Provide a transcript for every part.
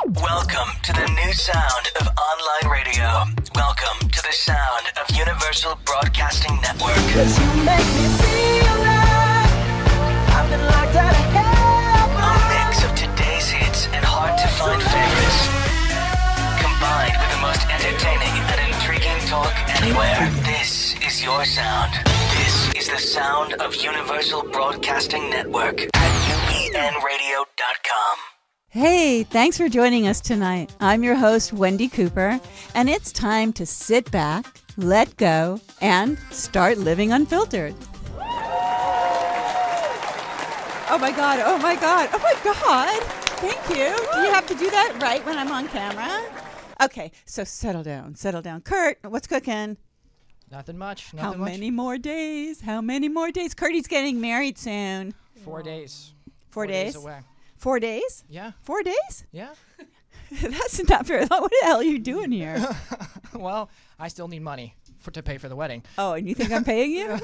Welcome to the new sound of online radio. Welcome to the sound of Universal Broadcasting Network. 'Cause you make me feel like I've been locked out of hell. A mix of today's hits and hard-to-find favorites, combined with the most entertaining and intriguing talk anywhere. This is your sound. This is the sound of Universal Broadcasting Network at UBNradio.com. Hey, thanks for joining us tonight. I'm your host, Wendi Cooper, and it's time to sit back, let go, and start living unfiltered. Oh my God, oh my God, oh my God. Thank you. Do you have to do that right when I'm on camera? Okay, so settle down, settle down. Kurt, what's cooking? Nothing much. How many more days? How many more days? Kurtie's getting married soon. 4 days. 4 days? away. 4 days? Yeah. 4 days? Yeah. That's not very long. What the hell are you doing here? Well, I still need money to pay for the wedding. Oh, and you think I'm paying you?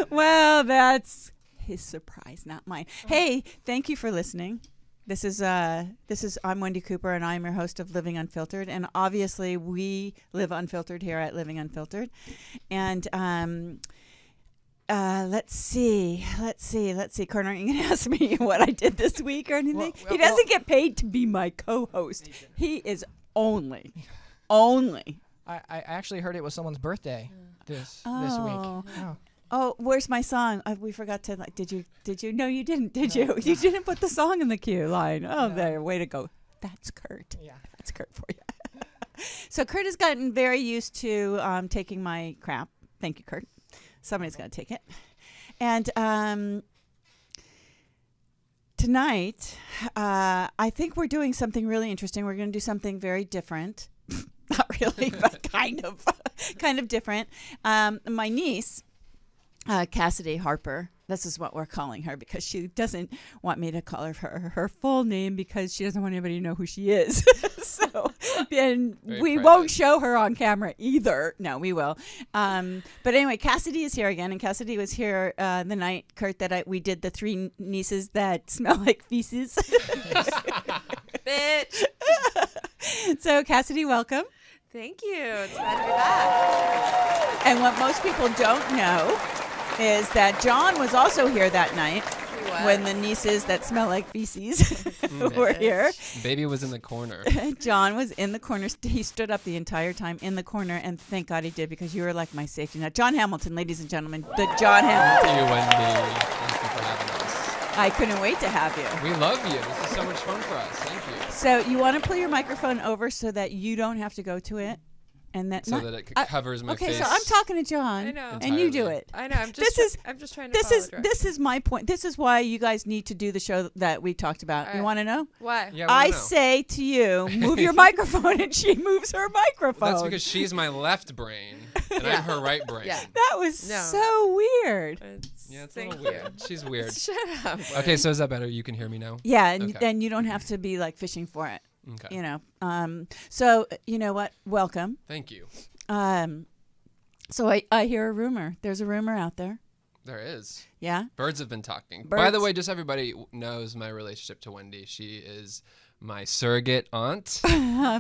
Well, that's his surprise, not mine. Hey, thank you for listening. This is I'm Wendi Cooper, and I'm your host of Living Unfiltered. And obviously, we live unfiltered here at Living Unfiltered. And let's see. Kurt, aren't you going to ask me what I did this week or anything? He doesn't get paid to be my co-host. He is only. I actually heard it was someone's birthday this week. Oh, where's my song? We forgot to, did you? No, you didn't, did you? You didn't put the song in the queue line. Oh, no. There, way to go. That's Kurt. Yeah. That's Kurt for you. So Kurt has gotten very used to taking my crap. Thank you, Kurt. Somebody's going to take it. And tonight, I think we're doing something really interesting. We're going to do something very different. Not really, but kind of different. My niece, Cassidy Harper, this is what we're calling her because she doesn't want me to call her full name because she doesn't want anybody to know who she is. So, and we won't show her on camera either. No, we will. But anyway, Cassidy is here again, and Cassidy was here the night, Kurt, that we did the 3 nieces that smell like feces. Bitch. So, Cassidy, welcome. Thank you. It's glad to be back. And what most people don't know is that John was also here that night when the nieces that smell like feces were here. Baby was in the corner. John was in the corner. He stood up the entire time in the corner, and thank God he did because you were like my safety net. John Hamilton, ladies and gentlemen, the John Hamilton. Thank you, Wendi. Thank you for having us. I couldn't wait to have you. We love you. This is so much fun for us. Thank you. So you want to pull your microphone over so that you don't have to go to it? And that so that it covers my face. Okay, so I'm talking to John, I know. And you do it. I know. I'm just trying to follow This is my point. This is why you guys need to do the show that we talked about. You want to know? Why? Yeah, I say to you, move your microphone, and she moves her microphone. That's because she's my left brain, and I'm her right brain. Yeah. That was so weird. It's a little weird. She's weird. Shut up. Okay, so is that better? You can hear me now? Yeah, and then you don't have to be like fishing for it. Okay. You know. So you know what? Welcome. Thank you. So I hear a rumor. There's a rumor out there. There is. Yeah? Birds have been talking. Birds. By the way, just everybody knows my relationship to Wendi. She is my surrogate aunt.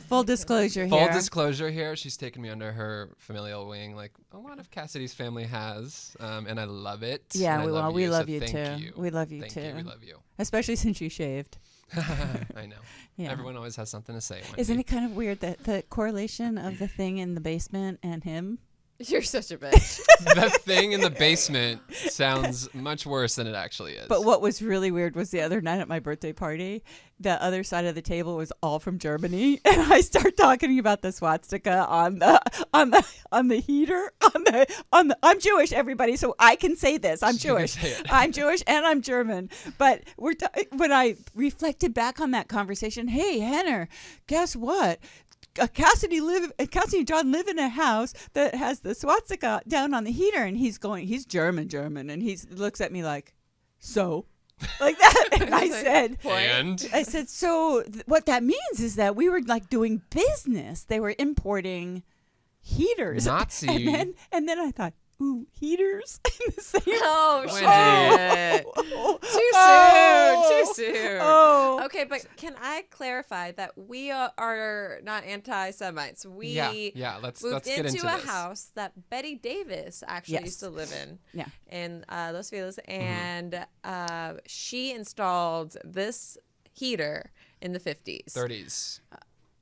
Full disclosure here. Full disclosure here. She's taken me under her familial wing like a lot of Cassidy's family has, and I love it. Yeah, we love you thank too. you. We love you Thank too. you. We love you. Especially since you shaved. I know. Yeah. Everyone always has something to say. Wendi. Isn't it kind of weird that the correlation of the thing in the basement and him? You're such a bitch. The thing in the basement sounds much worse than it actually is. But what was really weird was the other night at my birthday party, the other side of the table was all from Germany, and I start talking about the swastika on the heater on the. I'm Jewish, everybody, so I can say this. I'm Jewish. I'm Jewish and I'm German. But when I reflected back on that conversation, hey, Henner, guess what? Cassidy and John live in a house that has the swastika down on the heater, and he's German, and he looks at me like, so, like that, and I said, so what that means is that we were like doing business. They were importing heaters, Nazi, and then I thought, ooh, heaters in the same. Oh, shit. Too soon. Oh. Okay, but can I clarify that we are not anti-Semites? We let's moved get into into a this. house that Betty Davis actually used to live in. Yeah. In Los Feliz, and she installed this heater in the 50s. 30s.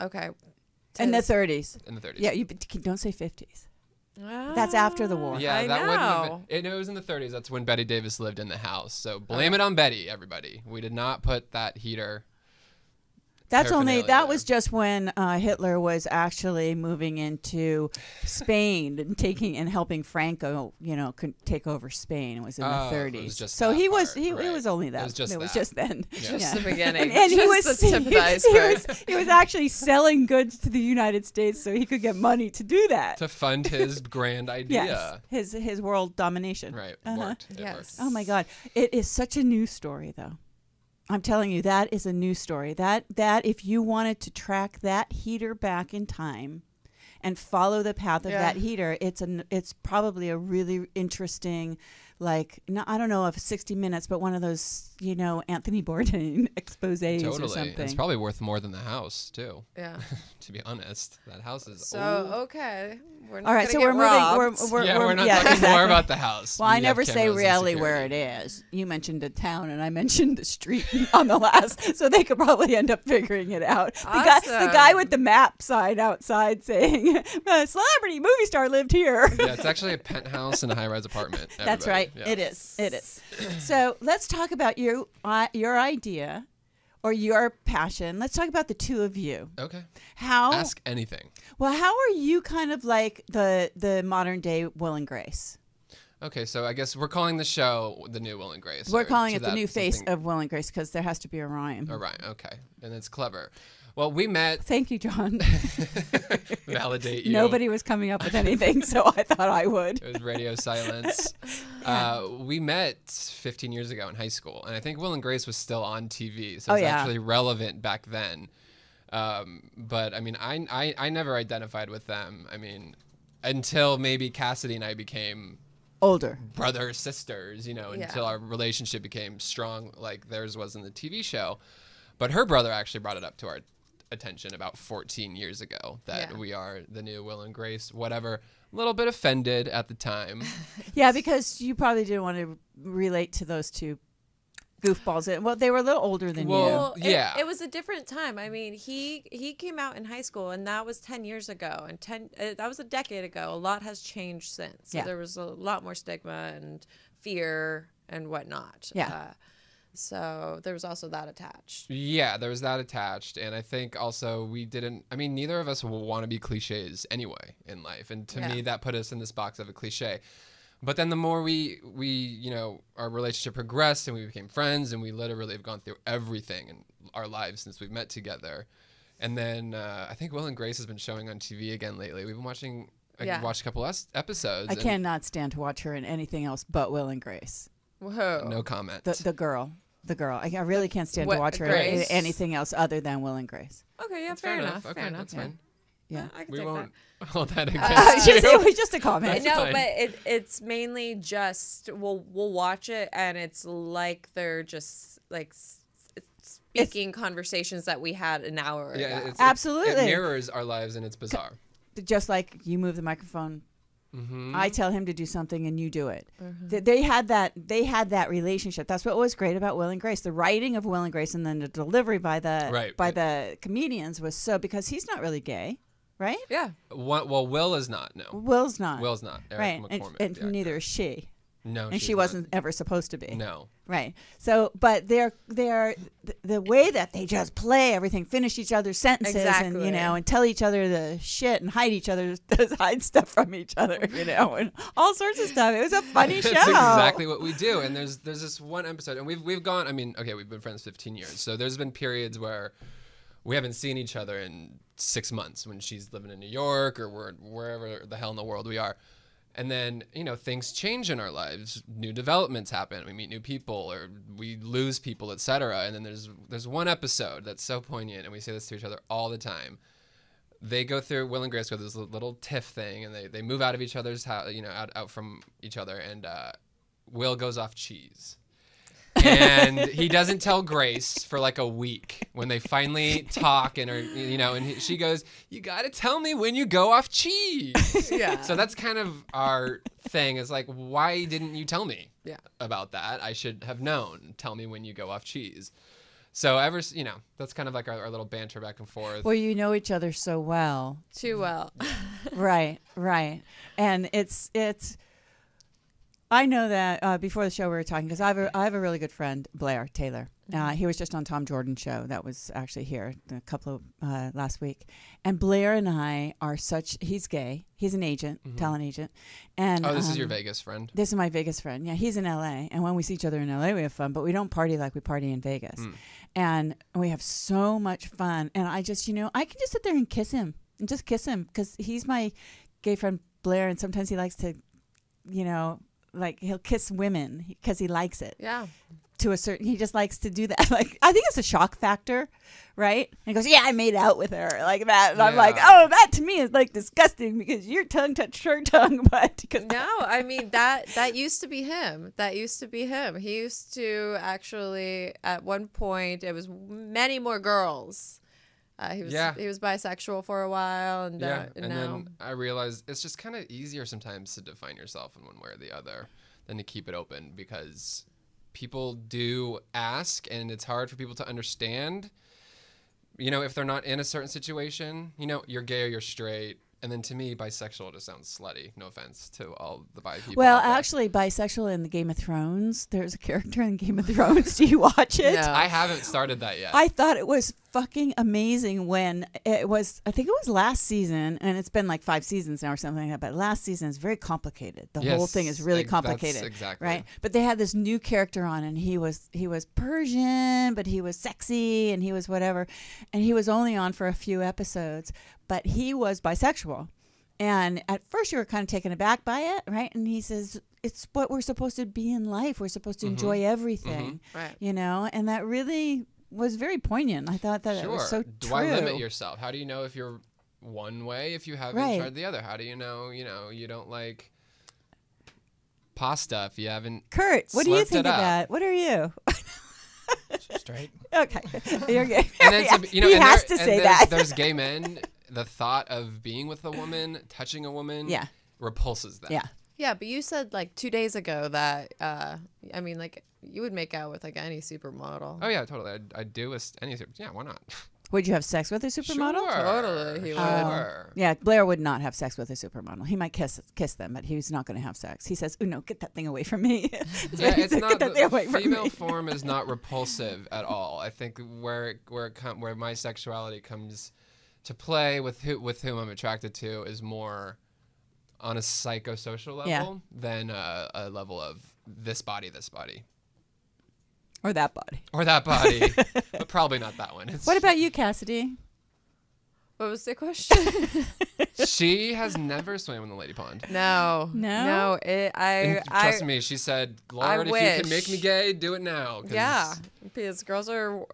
Okay. In the 30s. In the 30s. Yeah, you don't say 50s. That's after the war. Yeah, I that wouldn't have know. been. It was in the 30s. That's when Betty Davis lived in the house. So blame it on Betty, everybody. We did not put that heater. That paraphernalia was just when Hitler was actually moving into Spain and helping Franco, take over Spain. It was in the 30s. It was just so that he was part, it right. was only that. It was just it was that. just then. Yeah. Just the beginning. And he Just was the tip of the iceberg. he was actually selling goods to the United States so he could get money to do that. To fund his grand idea. Yes, his world domination. Right. Uh-huh. Worked. It Yes. worked. Oh my God, it is such a news story though. I'm telling you, that is a news story. That if you wanted to track that heater back in time and follow the path of that heater, it's probably a really interesting, I don't know if 60 Minutes, but one of those, Anthony Bourdain exposés or Totally. something. It's probably worth more than the house too. Yeah. To be honest, that house is So old. okay, we're not All right, gonna so get we're robbed. moving. We're not yeah, talking exactly. more about the house. Well, I We have never say cameras and really where it security. is. You mentioned a town, and I mentioned the street on the last, so they could probably end up figuring it out. The guy Awesome. with the map sign outside saying, "Celebrity movie star lived here." Yeah, it's actually a penthouse and a high-rise apartment. That's everybody. right. Yeah. It is. It is. So let's talk about your idea or your passion. Let's talk about the two of you. Okay. How? Ask anything. Well, how are you kind of like the modern day Will and Grace? Okay, so I guess we're calling the show the new Will and Grace. We're or calling to it the that new face something- of Will and Grace because there has to be a rhyme. Oh, right. Okay, and it's clever. Well, we met. Thank you, John. Validate you. Nobody was coming up with anything, so I thought I would. It was radio silence. We met 15 years ago in high school, and I think Will and Grace was still on TV, so Oh, it's yeah. actually relevant back then. But I mean, I never identified with them. I mean, until maybe Cassidy and I became Older. brother sisters, Yeah. until our relationship became strong like theirs was in the TV show. But her brother actually brought it up to our attention about 14 years ago that we are the new Will and Grace, whatever. A little bit offended at the time. Yeah, because you probably didn't want to relate to those two goofballs. Well, they were a little older than Well, you. Well, yeah. it was a different time. I mean, he came out in high school, and that was 10 years ago, and that was a decade ago. A lot has changed since. So Yeah. there was a lot more stigma and fear and whatnot. Yeah. So there was also that attached. Yeah, there was that attached. And I think also neither of us want to be cliches anyway in life. And to me, that put us in this box of a cliche. But then the more we our relationship progressed and we became friends and we literally have gone through everything in our lives since we've met together. And then I think Will and Grace has been showing on TV again lately. We've been watching, I watched a couple episodes. I and cannot stand to watch her in anything else but Will and Grace. Whoa. No comment. The girl. I really can't stand to watch her in Grace? anything else other than Will and Grace. Okay, yeah, That's fair enough. Okay, Fair enough. that's fine. Yeah. I can We take won't that. hold that against you. It was just a comment. That's No, fine. but it's mainly just we'll watch it and it's like they're just like speaking conversations that we had an hour ago. Yeah, Absolutely. It mirrors our lives and it's bizarre. Just like you move the microphone, Mm-hmm. I tell him to do something and you do it. They had that relationship. That's what was great about Will and Grace. The writing of Will and Grace and then the delivery by the comedians was so, because he's not really gay, right? Yeah. Well, Will is not. No, Will's not. Will's not. Eric right. McCormick, And the actor. neither is she. No, And she's she not. wasn't ever supposed to be. No. Right. So, but they're the way that they just play everything, finish each other's sentences, and Exactly. and tell each other the shit and hide stuff from each other, and all sorts of stuff. It was a funny show. That's exactly what we do. And there's this one episode, and we've gone. I mean, okay, we've been friends 15 years, so there's been periods where we haven't seen each other in 6 months when she's living in New York or we're wherever the hell in the world we are. And then, things change in our lives. New developments happen. We meet new people or we lose people, etc. And then there's one episode that's so poignant, and we say this to each other all the time. They go through, Will and Grace go through this little tiff thing, and they move out of each other's house, out from each other, and Will goes off cheese. And he doesn't tell Grace for like a week when they finally talk and she goes, "You got to tell me when you go off cheese." Yeah. So that's kind of our thing. Is like, why didn't you tell me about that? I should have known. Tell me when you go off cheese. So that's kind of like our little banter back and forth. Well, you know each other so well. Too well. Right. And it's I know that before the show we were talking, because I have a really good friend, Blair Taylor. He was just on Tom Jordan's show. That was actually here a couple of last week. And Blair and I are he's gay. He's an agent, talent agent. And this is your Vegas friend? This is my Vegas friend. Yeah, he's in LA. And when we see each other in LA, we have fun, but we don't party like we party in Vegas. And we have so much fun. And I just, I can just sit there and kiss him because he's my gay friend Blair. And sometimes he likes to, like he'll kiss women because he likes it. Yeah. He just likes to do that. Like, I think it's a shock factor, right? And he goes, "Yeah, I made out with her," like that. And I'm like, "Oh, that to me is like disgusting because your tongue touched her tongue." No, I mean that used to be him. He used to actually, at one point, it was many more girls. He was bisexual for a while, and now. Then I realized it's just kind of easier sometimes to define yourself in one way or the other than to keep it open, because people do ask, and it's hard for people to understand, if they're not in a certain situation, you're gay or you're straight. And then to me, bisexual just sounds slutty. No offense to all the bi people. Well, actually, bisexual in the Game of Thrones. There's a character in Game of Thrones. Do you watch it? No. I haven't started that yet. I thought it was fucking amazing when it was, I think it was last season, and it's been like 5 seasons now or something like that, but last season is very complicated. The whole thing is really complicated. That's exactly. Right? But they had this new character on, and he was Persian, but he was sexy, and he was whatever. And he was only on for a few episodes, but he was bisexual. And at first you were kind of taken aback by it, right? And he says, it's what we're supposed to be in life. We're supposed to enjoy everything, right? And that really was very poignant. I thought that it was so true. Why limit yourself? How do you know if you're one way if you haven't tried the other? How do you know, you don't like pasta if you haven't Kurt, what do you think of that? What are you? Straight. Okay. You're gay. And then, he has to say that. There's gay men. The thought of being with a woman, touching a woman, repulses them. Yeah. Yeah, but you said like 2 days ago that, you would make out with like any supermodel. Oh, yeah, totally. I'd do with any supermodel. Yeah, why not? Would you have sex with a supermodel? Sure. Totally, he would. Sure. Yeah, Blair would not have sex with a supermodel. He might kiss them, but he's not going to have sex. He says, "Oh no, get that thing away from me." It's not. Get that thing away from female me. form is not repulsive at all. I think where my sexuality comes to play with whom I'm attracted to is more on a psychosocial level than a level of this body. Or that body. But probably not that one. What about you, Cassidy? What was the question? She has never swam in the lady pond. No. Trust me, she said, "Lord, if you can make me gay, do it now." Yeah, because girls are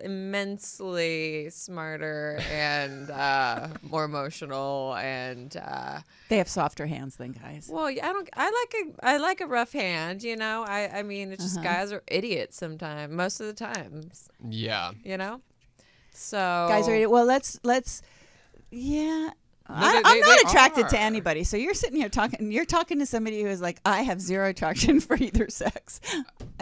immensely smarter and more emotional, and they have softer hands than guys. Well, I like a rough hand. I mean, it's just guys are idiots sometimes. Most of the times. Yeah. So guys are let's No, I'm not attracted to anybody. So you're sitting here talking. You're talking to somebody who is like, I have zero attraction for either sex.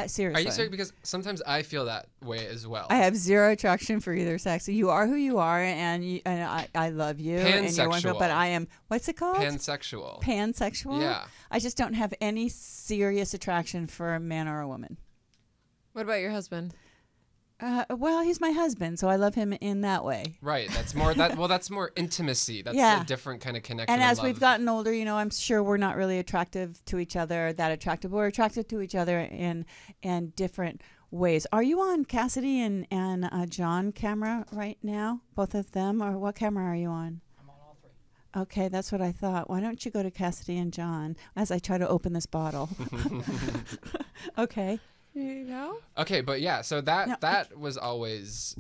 Seriously. Are you serious? Because sometimes I feel that way as well. I have zero attraction for either sex. You are who you are, and I love you. Pansexual. And you're wonderful, but I am. What's it called? Pansexual. Pansexual. Yeah. I just don't have any serious attraction for a man or a woman. What about your husband? Well, he's my husband, so I love him in that way. Right. That's more that's more intimacy. That's a different kind of connection. And as we've gotten older, I'm sure we're not really attractive to each other, that attractive. We're attracted to each other in different ways. Are you on Cassidy and John camera right now? Both of them? Or what camera are you on? I'm on all 3. Okay, that's what I thought. Why don't you go to Cassidy and John as I try to open this bottle? Okay. Okay, but yeah, so that was always.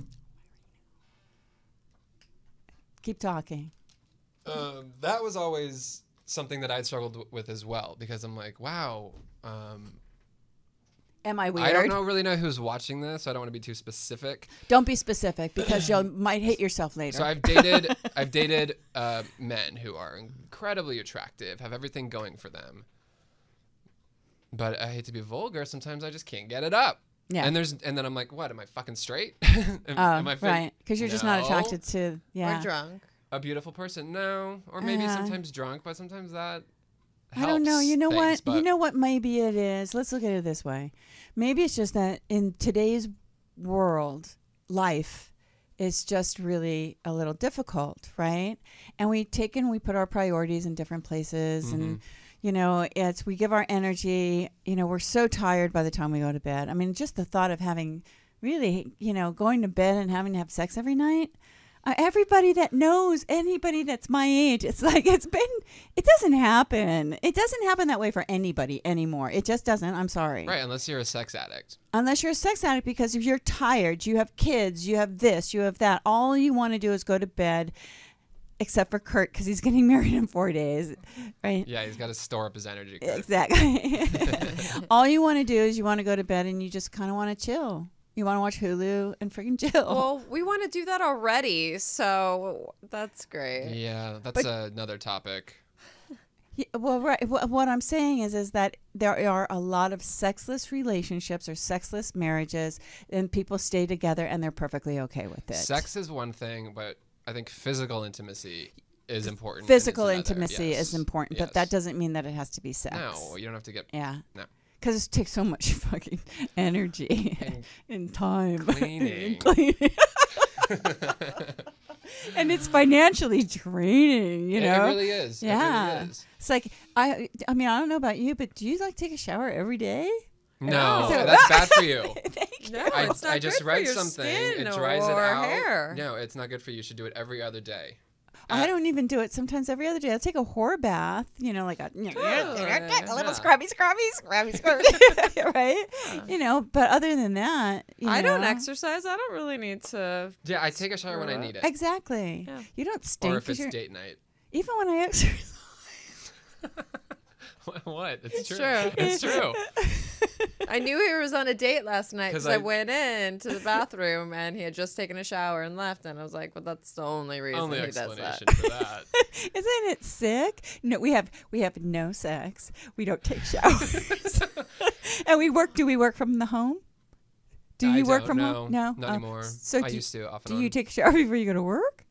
Keep talking. That was always something that I struggled with as well, because I'm like, wow, Am I weird? I don't really know who's watching this, so I don't want to be too specific. Don't be specific because you might hate yourself later. So I've dated men who are incredibly attractive, have everything going for them. But I hate to be vulgar. Sometimes I just can't get it up. Yeah. And then I'm like, what? Am I fucking straight? Am I right? Because you're just not attracted to. Yeah. Or drunk. A beautiful person? No. Or maybe sometimes drunk, but sometimes that. I don't know. You know things, what? You know what? Maybe it is. Let's look at it this way. Maybe it's just that in today's world, life is just really a little difficult, right? And we put our priorities in different places, and we give our energy. We're so tired by the time we go to bed. I mean, just the thought of having really, going to bed and having to have sex every night. Everybody that knows anybody that's my age, it's like it doesn't happen. It doesn't happen that way for anybody anymore. It just doesn't. I'm sorry. Right, unless you're a sex addict. Unless you're a sex addict, because if you're tired, you have kids, you have this, you have that. All you want to do is go to bed, except for Kurt, because he's getting married in 4 days, right? Yeah, he's got to store up his energy. Kurt. Exactly. All you want to do is you want to go to bed and you just kind of want to chill. You want to watch Hulu and freaking chill. Well, we want to do that already, so that's great. Yeah, that's another topic. Yeah, well, right. What I'm saying is that there are a lot of sexless relationships or sexless marriages, and people stay together and they're perfectly okay with it. Sex is one thing, but I think physical intimacy is important. Physical intimacy is important, but that doesn't mean that it has to be sex. No, you don't have to get... Yeah. No. Because it takes so much fucking energy and time. Cleaning. And it's financially draining, It really is. Yeah. It really is. It's like, I mean, I don't know about you, but do you take a shower every day? No, that's bad for you. Thank you. No, it's not I just good read for your something. skin It dries it or out. hair. No, it's not good for you. You should do it every other day. I don't even do it. Sometimes every other day, I'll take a whore bath. Like a little scrubby, right? But other than that, I don't exercise. I don't really need to. Yeah, I take a shower when I need it. Exactly. Yeah. You don't stink. Or if it's date night. Even when I exercise. What? It's true. True. It's true. I knew he was on a date last night because I went in to the bathroom and he had just taken a shower and left, and I was like, "Well, that's the only reason he does that." Explanation for that. Isn't it sick? No, we have no sex. We don't take showers, and we work. Do we work from the home? Do you work from home? No, not anymore. So I used to often. Do you take a shower before you go to work?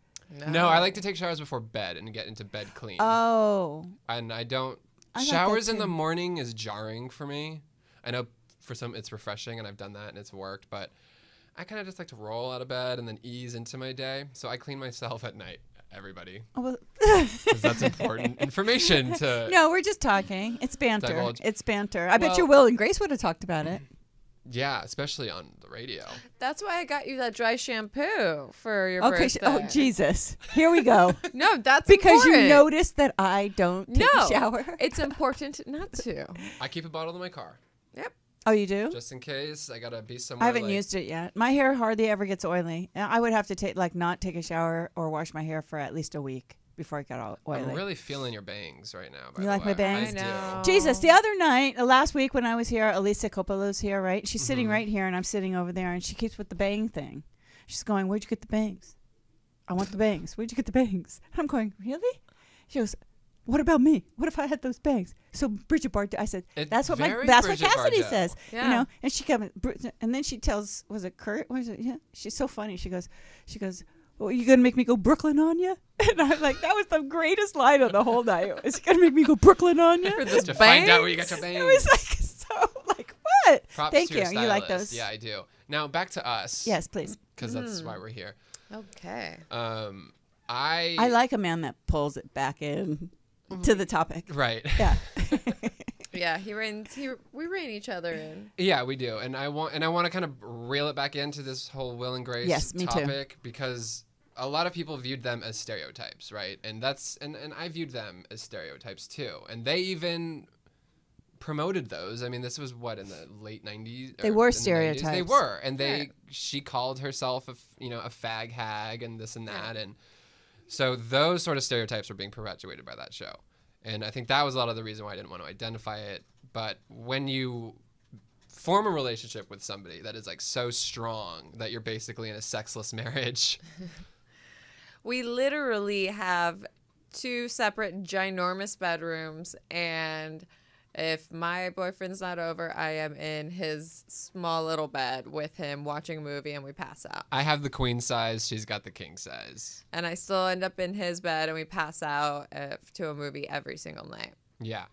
No, I like to take showers before bed and get into bed clean. Oh. And I don't. I Showers in the morning is jarring for me. I know for some it's refreshing, and I've done that and it's worked, but I kind of just like to roll out of bed and then ease into my day. So I clean myself at night, everybody. Oh, well. Because that's important information to... No, we're just talking. It's banter. Divulge. It's banter. I bet you Will and Grace would have talked about it. Yeah, especially on the radio. That's why I got you that dry shampoo for your birthday. Oh, Jesus. Here we go. No, that's because important. You noticed that I don't take a shower. It's important not to. I keep a bottle in my car. Yep. Oh, you do? Just in case. I got to be somewhere. I haven't used it yet. My hair hardly ever gets oily. I would have to not take a shower or wash my hair for at least a week before it got all oily. I'm really feeling your bangs right now. You like my bangs? I know. Jesus, the other night, last week when I was here, Elisa Coppola's here, right? She's sitting right here, and I'm sitting over there, and she keeps with the bang thing. She's going, "Where'd you get the bangs? I want the bangs. Where'd you get the bangs?" And I'm going, "Really?" She goes, "What about me? What if I had those bangs?" So Bridget Bardot, I said, that's what Cassidy says, Yeah. And she comes, and then she tells, was it Kurt? Was it? Yeah. She's so funny. She goes, "Well, you gonna make me go Brooklyn on you?" And I'm like, that was the greatest line of the whole night. Is you gonna make me go Brooklyn on you? Just to find out where you got your bangs. It was like what? Props Thank to your you. You like stylist. those? Yeah, I do. Now back to us. Yes, please. Because that's why we're here. Okay. I like a man that pulls it back in to the topic. Right. Yeah. Yeah, we rein each other in. Yeah, we do. And I want to kind of reel it back into this whole Will and Grace topic because a lot of people viewed them as stereotypes, right? And and I viewed them as stereotypes too. And they even promoted those. I mean, this was what, in the late 90s? They were stereotypes. They were. And she called herself a fag hag and this and that. And so those sort of stereotypes were being perpetuated by that show. And I think that was a lot of the reason why I didn't want to identify it. But when you form a relationship with somebody that is like so strong that you're basically in a sexless marriage. We literally have 2 separate ginormous bedrooms, and if my boyfriend's not over, I am in his small little bed with him watching a movie, and we pass out. I have the queen size. She's got the king size. And I still end up in his bed, and we pass out to a movie every single night. Yeah.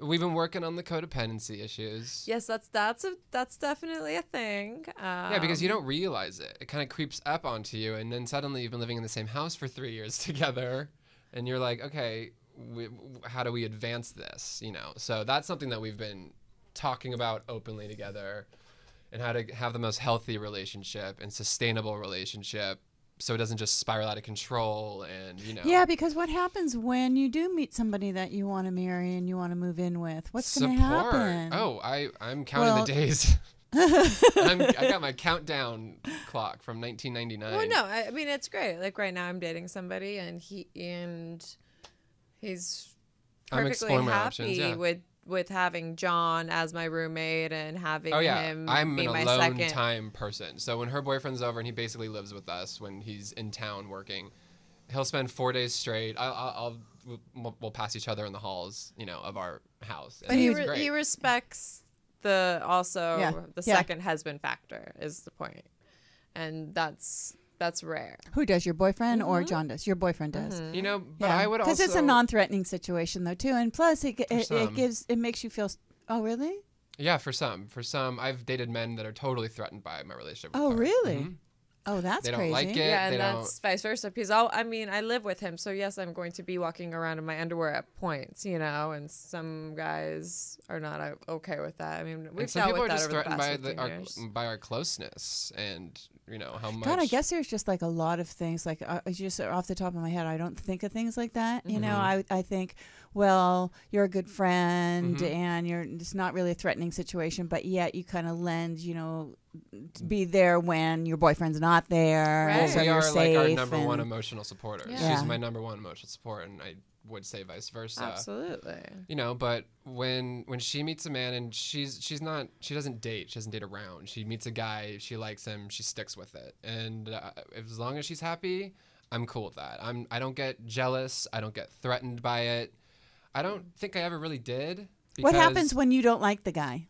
We've been working on the codependency issues. Yes, that's definitely a thing. Yeah, because you don't realize it. It kind of creeps up onto you, and then suddenly you've been living in the same house for 3 years together, and you're like, okay, how do we advance this? You know, so that's something that we've been talking about openly together, and how to have the most healthy relationship and sustainable relationship, so it doesn't just spiral out of control. And you know, yeah, because what happens when you do meet somebody that you want to marry and you want to move in with? What's going to happen? Oh, I'm counting the days. I got my countdown clock from 1999. Well, no, I mean it's great. Like right now, I'm dating somebody, and he's perfectly happy with having John as my roommate and having him I'm be an my alone second time person. So when her boyfriend's over and he basically lives with us when he's in town working, he'll spend 4 days straight. We'll pass each other in the halls, you know, of our house. But he respects the second husband factor is the point, and that's rare. Who does, your boyfriend or John does? Your boyfriend does. You know, but I would also, because it's a non-threatening situation though too, and plus it makes you feel. Oh really? Yeah, for some I've dated men that are totally threatened by my relationship with her. Really? Mm-hmm. Oh, that's they don't crazy. like it. Yeah, and that's vice versa. Because I live with him, so yes, I'm going to be walking around in my underwear at points, you know. And some guys are not okay with that. I mean, we've dealt with that over the past 15 years. By our closeness, and you know how much. God, I guess there's just like a lot of things. Like just off the top of my head, I don't think of things like that. You know, I think, well, you're a good friend, and it's not really a threatening situation, but yet you kind of lend, you know, to be there when your boyfriend's not there. Right. So we you're are safe like our number one emotional supporter. Yeah. She's my number one emotional support, and I would say vice versa. Absolutely. You know, but when she meets a man and she doesn't date, she doesn't date around. She meets a guy, she likes him, she sticks with it, and as long as she's happy, I'm cool with that. I don't get jealous. I don't get threatened by it. I don't think I ever really did. What happens when you don't like the guy?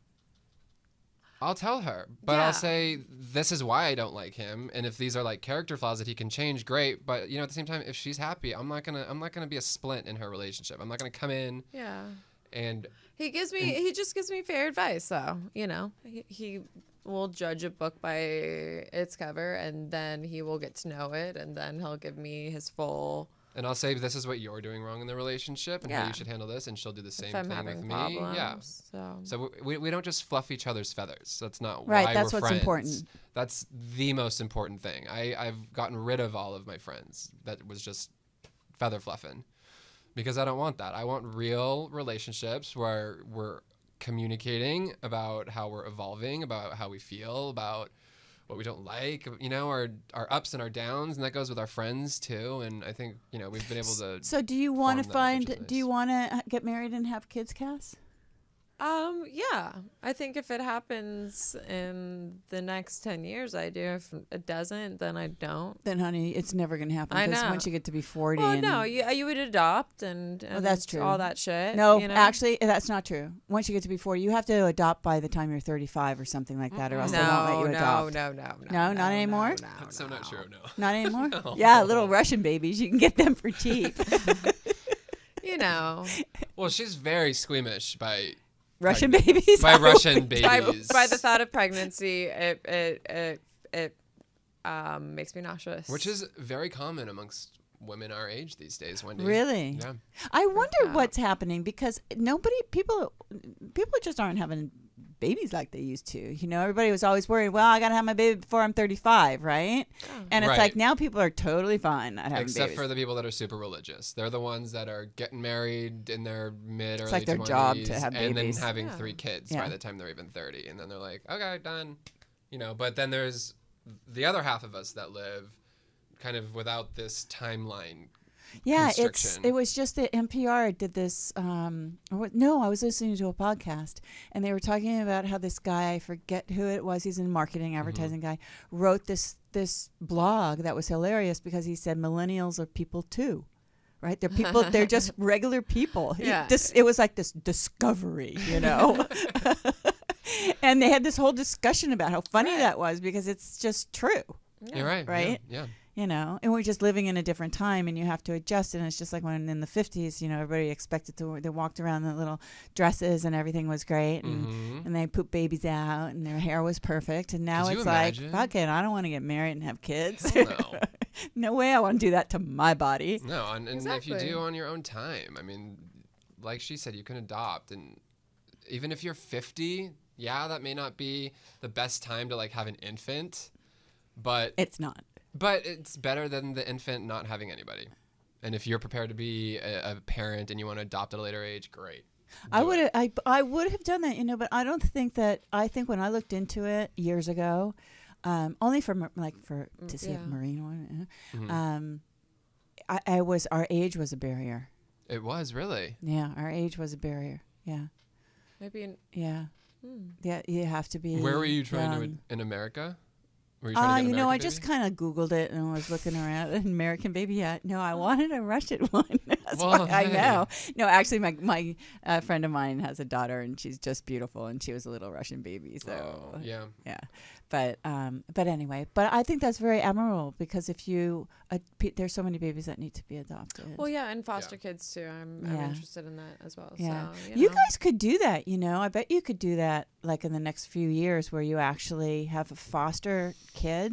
I'll tell her, but I'll say this is why I don't like him, and if these are like character flaws that he can change, great. But you know, at the same time, if she's happy, I'm not gonna be a splint in her relationship. I'm not gonna come in. Yeah. And he just gives me fair advice, though. You know, he will judge a book by its cover, and then he will get to know it, and then he'll give me his full. And I'll say, this is what you're doing wrong in the relationship, and how you should handle this, and she'll do the same thing with me. Problems, yeah. So we don't just fluff each other's feathers. That's not right. why That's we're what's friends. important. That's the most important thing. I've gotten rid of all of my friends. That was just feather fluffing, because I don't want that. I want real relationships where we're communicating about how we're evolving, about how we feel, about what we don't like, you know, our ups and our downs, and that goes with our friends too. And I think, you know, we've been able to. So do you want to do you want to get married and have kids, Cass? Yeah. I think if it happens in the next 10 years, I do. If it doesn't, then I don't. Then, honey, it's never going to happen. I Because know. once you get to be 40. Well, and no, you would adopt and that's true. all that shit. No, you know? actually, that's not true. Once you get to be 40, you have to adopt by the time you're 35 or something like that, or else they won't let you adopt. No, No, not anymore? No, That's so not true, no. Not anymore? Yeah, little Russian babies. You can get them for cheap. You know. Well, she's very squeamish by Russian babies? By Russian babies. By the thought of pregnancy, it makes me nauseous. Which is very common amongst women our age these days, Wendi. Really? Yeah. I wonder what's happening, because people just aren't having babies like they used to. You know, everybody was always worried, well, I got to have my baby before I'm 35, right? And it's like now people are totally fine not having Except babies. for the people that are super religious. They're the ones that are getting married in their mid or It's early like their 20s job to have and babies. then having 3 kids by Yeah. the time they're even 30. And then they're like, okay, done. You know, but then there's the other half of us that live kind of without this timeline Yeah, constriction. it was just that NPR did this. No, I was listening to a podcast, and they were talking about how this guy, I forget who it was, he's a marketing advertising guy, wrote this blog that was hilarious because he said millennials are people too. Right? They're people, they're just regular people. Yeah. It was like this discovery, you know? And they had this whole discussion about how funny that was because it's just true. Yeah. You're right. Right? Yeah. You know, and we're just living in a different time, and you have to adjust. And it's just like when in the 50s, you know, everybody expected to, they walked around in little dresses and everything was great. And they pooped babies out and their hair was perfect. And now Could you it's like, imagine? fuck it, I don't want to get married and have kids. Hell no. No way I want to do that to my body. No, and if you Exactly. do on your own time, I mean, like she said, you can adopt. And even if you're 50, yeah, that may not be the best time to like have an infant, but It's not. But it's better than the infant not having anybody. And if you're prepared to be a parent and you want to adopt at a later age, great. I would have done that, you know, but I don't think that. I think when I looked into it years ago, only to see if Yeah. Marine one, our age was a barrier. It was really. Yeah, our age was a barrier. Yeah, Maybe yeah, yeah. You have to be. Where were you trying young. in America? Were you trying to get you know, I American just baby? kind of Googled it and was looking around. American baby, yeah. No, I wanted a Russian one. That's Well, why I hey. know. No, actually, my friend of mine has a daughter, and she's just beautiful, and she was a little Russian baby. So Oh, yeah. yeah. But anyway, but I think that's very admirable because if you there's so many babies that need to be adopted. Well, yeah, and foster kids too. I'm Yeah. interested in that as well. Yeah, So, you know. guys could do that. You know, I bet you could do that like in the next few years, where you actually have a foster kid.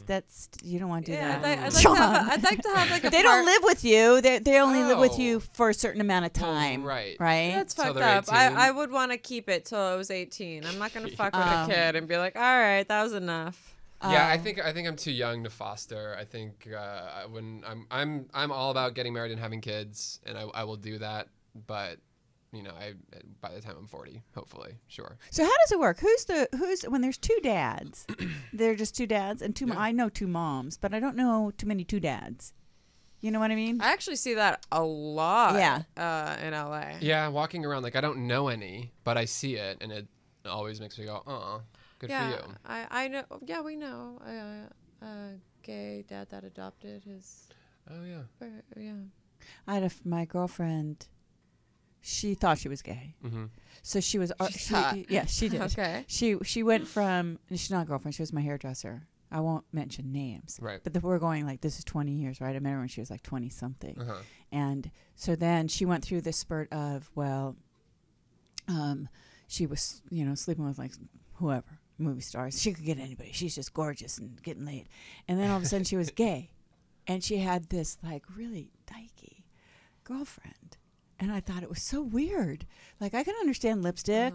That's you don't want to do Yeah, that. I'd like to have like a. They don't live with you. They only live with Oh. you for a certain amount of Well, time. right. Right. That's Till fucked they're up. 18. I would want to keep it till I was 18. I'm not gonna fuck with a kid and be like, all right, that was enough. Yeah, I think I'm too young to foster. I think when I'm all about getting married and having kids, and I will do that. But you know, by the time I'm 40, hopefully, sure. So how does it work? Who's when there's two dads? They're just two dads and two. Yeah. I know two moms, but I don't know too many two dads. You know what I mean? I actually see that a lot. Yeah. In LA. Yeah, walking around like I don't know any, but I see it, and it always makes me go, "Oh, good Yeah, for you." I know. Yeah, we know. Gay dad that adopted his. Oh yeah. Yeah. I had my girlfriend. She thought she was gay, so she was. She thought. Yeah, she did. Okay. She went from. She's not a girlfriend. She was my hairdresser. I won't mention names. Right. But we're going like this is 20 years, right? I met her when she was like 20 something, Uh-huh. and so then she went through this spurt of she was sleeping with like whoever movie stars. She could get anybody. She's just gorgeous and getting laid, and then all of a sudden she was gay, and she had this like really dykey girlfriend. And I thought it was so weird. Like, I can understand lipstick,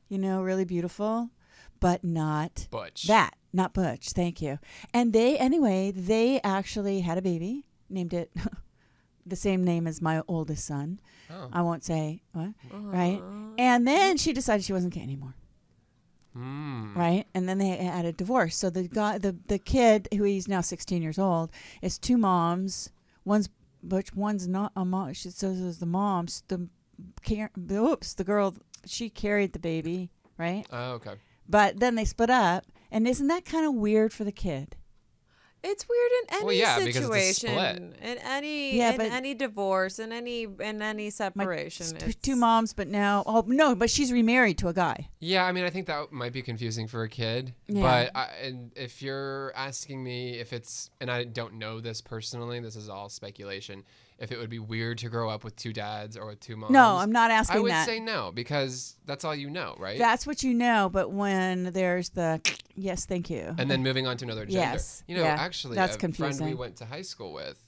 really beautiful, but not Butch. that. Not butch. Thank you. And they actually had a baby, named it the same name as my oldest son. Oh. I won't say what, right? And then she decided she wasn't gay anymore. Right? And then they had a divorce. So the guy, the kid, who he's now 16 years old, is two moms. One's butch, one's not a mom. She says the mom's the girl, she carried the baby, right? Oh, okay. But then they split up, and isn't that kind of weird for the kid? It's weird in any Well, yeah, because it's a situation, split. in any but- any divorce, in any separation. Two moms, but now but she's remarried to a guy. Yeah, I mean, I think that might be confusing for a kid. Yeah. But and if you're asking me if it's, and I don't know this personally, this is all speculation, if it would be weird to grow up with two dads or with two moms. No, I'm not asking I would that. say no, because that's all you know, right? That's what you know, but when there's the yes, thank you. And then moving on to another gender. Yes, You know, yeah, actually, that's a friend we confusing. went to high school with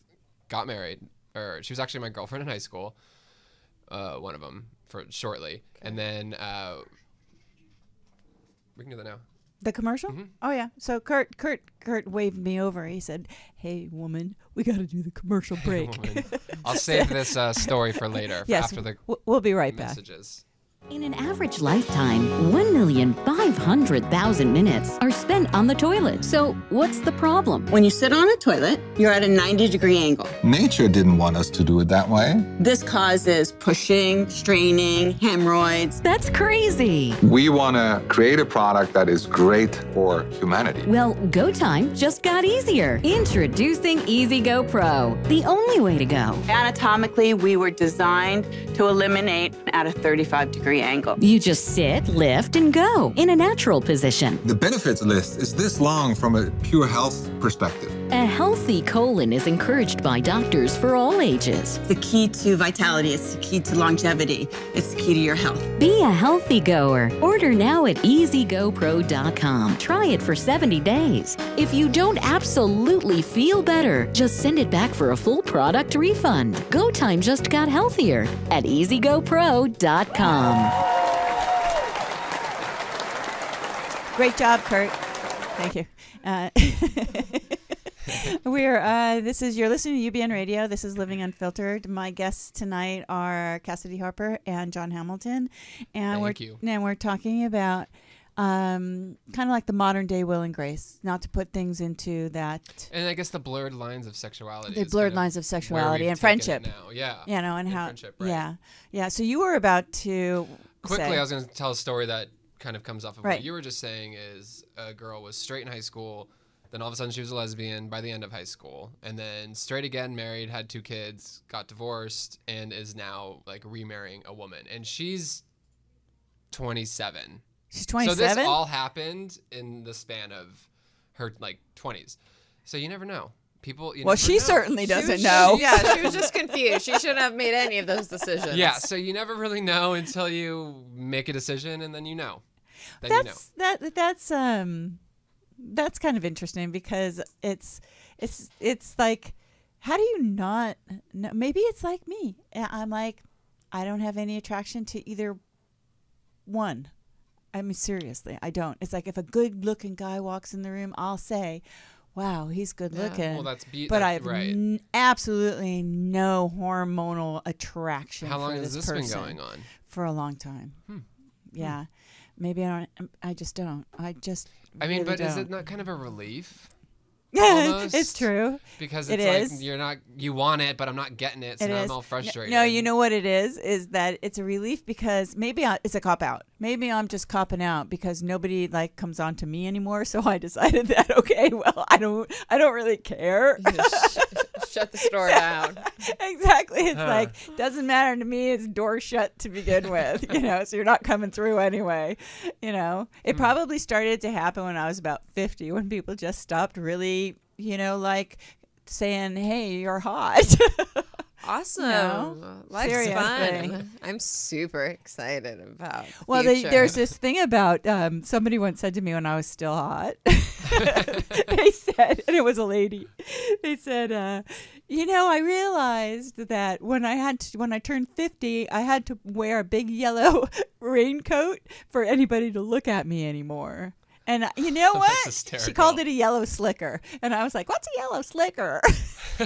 got married, or she was actually my girlfriend in high school, one of them, for shortly. Okay. And then we can do that now. The commercial? Mm-hmm. Oh yeah. So Kurt waved me over. He said, "Hey woman, we got to do the commercial break." I'll save this story for later, Yes, after the we'll be right back. messages. In an average lifetime, 1,500,000 minutes are spent on the toilet. So what's the problem? When you sit on a toilet, you're at a 90-degree angle. Nature didn't want us to do it that way. This causes pushing, straining, hemorrhoids. That's crazy. We want to create a product that is great for humanity. Well, go time just got easier. Introducing Easy Go Pro, the only way to go. Anatomically, we were designed to eliminate at a 35-degree angle. You just sit, lift, and go in a natural position. The benefits list is this long from a pure health perspective. A healthy colon is encouraged by doctors for all ages. It's the key to vitality. It's the key to longevity. It's the key to your health. Be a healthy goer. Order now at EasyGoPro.com. Try it for 70 days. If you don't absolutely feel better, just send it back for a full product refund. Go Time just got healthier at EasyGoPro.com. Great job, Kurt. Thank you. You're listening to UBN Radio. This is Living Unfiltered. My guests tonight are Cassidy Harper and John Hamilton. And we're talking about kind of like the modern day Will and Grace, not to put things into that. And I guess the blurred lines of sexuality. The blurred lines of sexuality and friendship. Yeah. You know, and how. Friendship, right. Yeah. Yeah. So you were about to. Quickly, I was going to tell a story that kind of comes off of what you were just saying is a girl was straight in high school. Then all of a sudden she was a lesbian by the end of high school. And then straight again, married, had 2 kids, got divorced, and is now like remarrying a woman. And she's 27. She's 27? So this all happened in the span of her like 20s. So you never know. People, well, she certainly doesn't know. Yeah, she was just confused. She shouldn't have made any of those decisions. Yeah, so you never really know until you make a decision, and then you know. That's kind of interesting because it's like, how do you not know? Maybe it's like me. I'm like, I don't have any attraction to either one. I mean, seriously, I don't. It's like if a good looking guy walks in the room, I'll say, wow, he's good looking. Well, but I have absolutely no hormonal attraction. How long for has this person been going on? For a long time. Yeah. Maybe I don't. I just don't. I mean, really but don't. Is it not kind of a relief? Yeah, it's true. Because it's like you're not, you want it, but I'm not getting it, so now I'm all frustrated. No, you know what it is that it's a relief because maybe it's a cop out. Maybe I'm just copping out because nobody like comes on to me anymore. So I decided that okay, well, I don't really care. Shut the store down. Exactly. It's like doesn't matter to me. It's door shut to begin with, so you're not coming through anyway. It probably started to happen when I was about 50, when people just stopped really, like saying, "Hey, you're hot." Awesome. Life's fun. I'm super excited about Well, there's this thing about somebody once said to me when I was still hot. They said, and it was a lady. They said, I realized that when I turned 50, I had to wear a big yellow raincoat for anybody to look at me anymore. And you know what? She called it a yellow slicker. And I was like, what's a yellow slicker?